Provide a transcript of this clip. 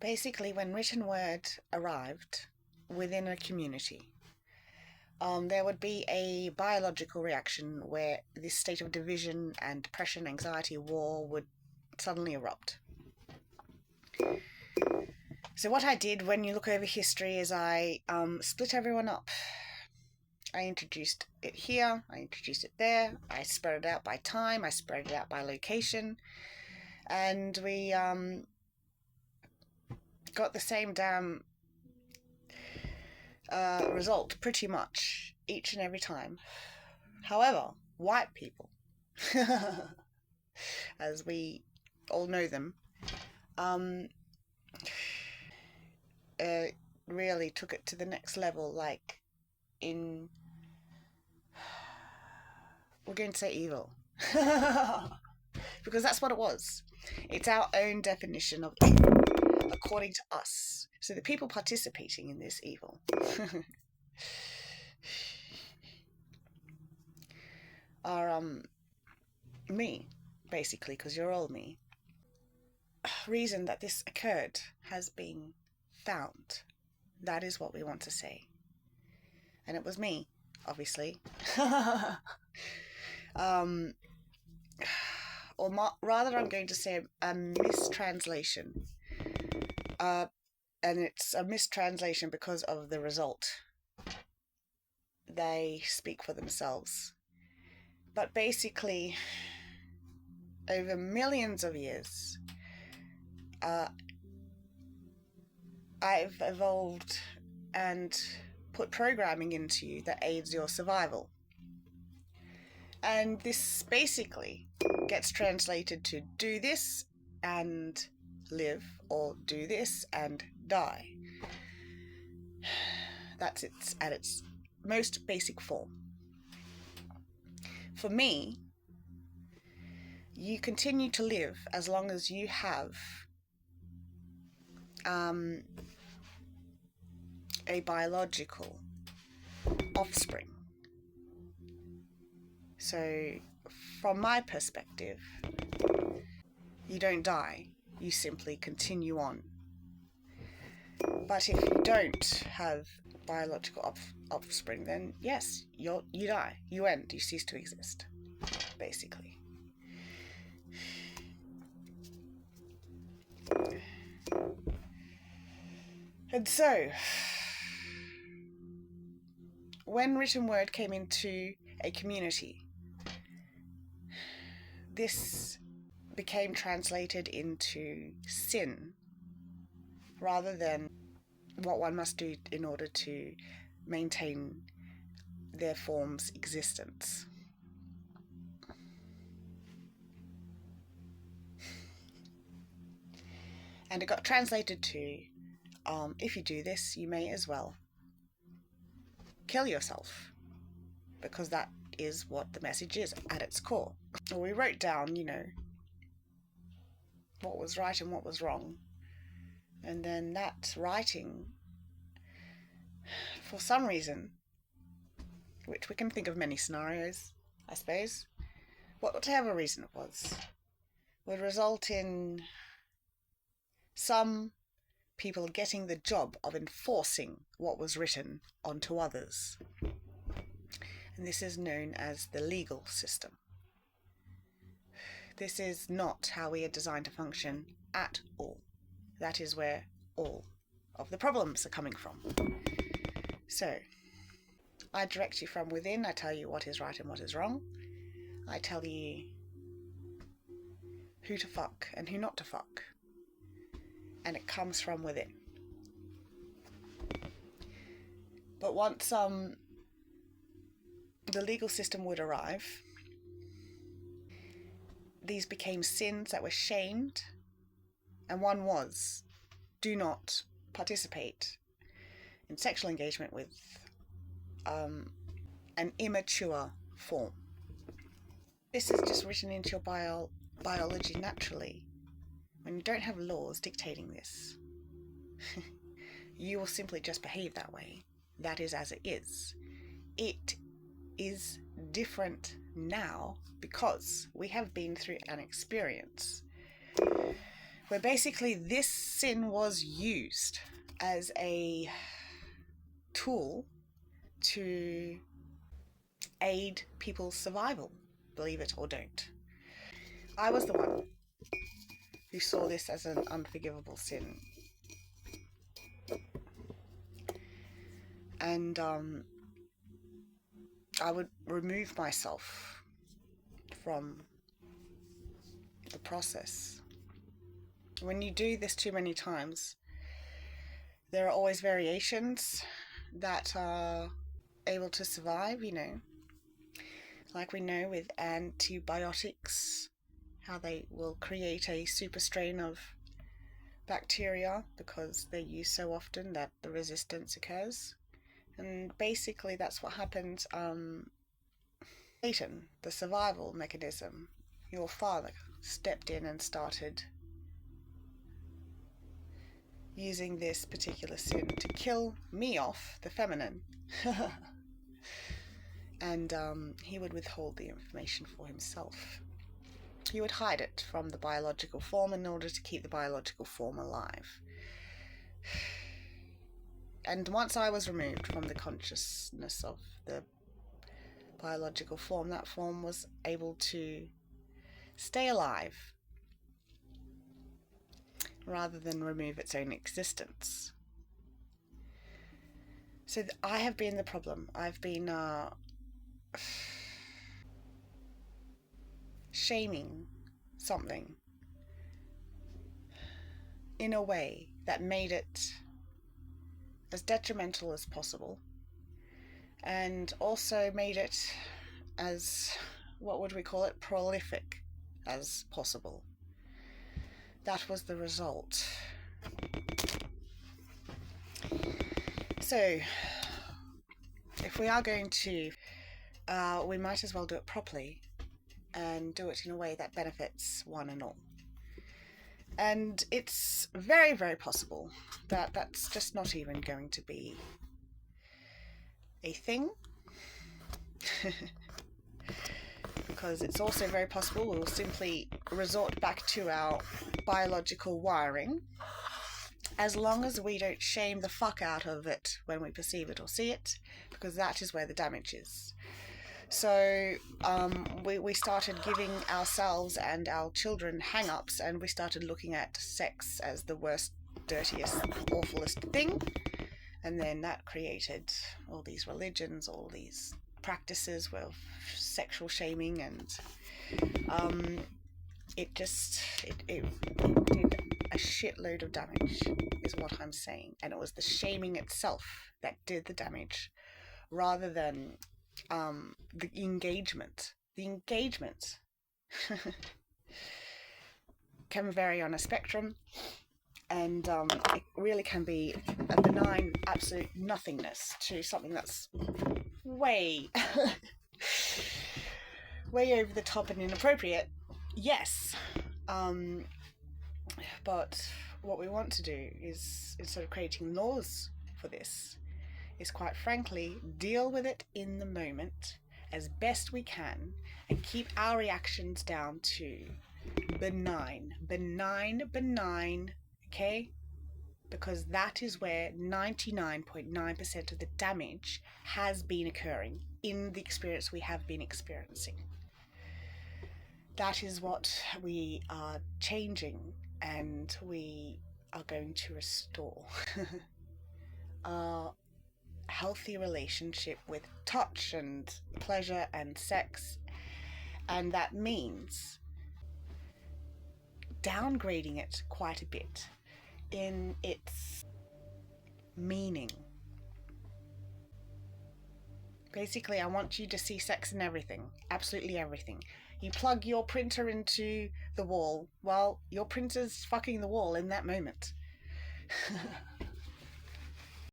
Basically, when written word arrived within a community, there would be a biological reaction where this state of division and depression, anxiety, war would suddenly erupt. So what I did when you look over history is I split everyone up. I introduced it here, I introduced it there, I spread it out by time, I spread it out by location, and we got the same damn result pretty much each and every time. However, white people, as we all know them, really took it to the next level, like in, we're going to say evil. Because that's what it was. It's our own definition of evil, according to us. So the people participating in this evil are me, basically, because you're all me. Reason that this occurred has been found. That is what we want to say. And it was me, obviously. Rather, I'm going to say a mistranslation. And it's a mistranslation because of the result. They speak for themselves. But basically, over millions of years, I've evolved and put programming into you that aids your survival. And this basically gets translated to do this and live, or do this and die. That's it at its most basic form. For me, you continue to live as long as you have a biological offspring. So, from my perspective, you don't die, you simply continue on. But if you don't have biological offspring, then yes, you die, you end, you cease to exist, basically. And so, when written word came into a community, this became translated into sin rather than what one must do in order to maintain their form's existence. And it got translated to, if you do this, you may as well kill yourself, because that is what the message is at its core. We wrote down, what was right and what was wrong. And then that writing, for some reason, which we can think of many scenarios, I suppose, whatever reason it was, would result in some people getting the job of enforcing what was written onto others. And this is known as the legal system. This is not how we are designed to function at all. That is where all of the problems are coming from. So, I direct you from within. I tell you what is right and what is wrong. I tell you who to fuck and who not to fuck. And it comes from within. But once the legal system would arrive, these became sins that were shamed, and one was, do not participate in sexual engagement with an immature form. This is just written into your biology naturally. When you don't have laws dictating this, you will simply just behave that way. That is as it is. It is different now because we have been through an experience where basically this sin was used as a tool to aid people's survival, believe it or don't. I was the one who saw this as an unforgivable sin. And I would remove myself from the process. When you do this too many times, there are always variations that are able to survive, you know. Like we know with antibiotics, how they will create a super strain of bacteria because they're used so often that the resistance occurs. And basically that's what happened. Satan, the survival mechanism, your father stepped in and started using this particular sin to kill me off, the feminine. And he would withhold the information for himself. He would hide it from the biological form in order to keep the biological form alive. And once I was removed from the consciousness of the biological form, that form was able to stay alive rather than remove its own existence. So I have been the problem. I've been shaming something in a way that made it as detrimental as possible, and also made it as, what would we call it, prolific as possible. That was the result. So, if we are going to, we might as well do it properly and do it in a way that benefits one and all. And it's very, very possible that that's just not even going to be a thing. Because it's also very possible we'll simply resort back to our biological wiring, as long as we don't shame the fuck out of it when we perceive it or see it, because that is where the damage is. So we started giving ourselves and our children hang-ups, and we started looking at sex as the worst, dirtiest, awfulest thing. And then that created all these religions, all these practices with sexual shaming, and it did a shitload of damage, is what I'm saying. And it was the shaming itself that did the damage, rather than the engagement. The engagement can vary on a spectrum, and it really can be a benign absolute nothingness to something that's way way over the top and inappropriate. Yes, but what we want to do is, instead of creating laws for this, is quite frankly deal with it in the moment as best we can and keep our reactions down to benign, okay? Because that is where 99.9% of the damage has been occurring in the experience we have been experiencing. That is what we are changing, and we are going to restore. Our healthy relationship with touch and pleasure and sex, and that means downgrading it quite a bit in its meaning. Basically, I want you to see sex in everything, absolutely everything. You plug your printer into the wall, well, your printer's fucking the wall in that moment.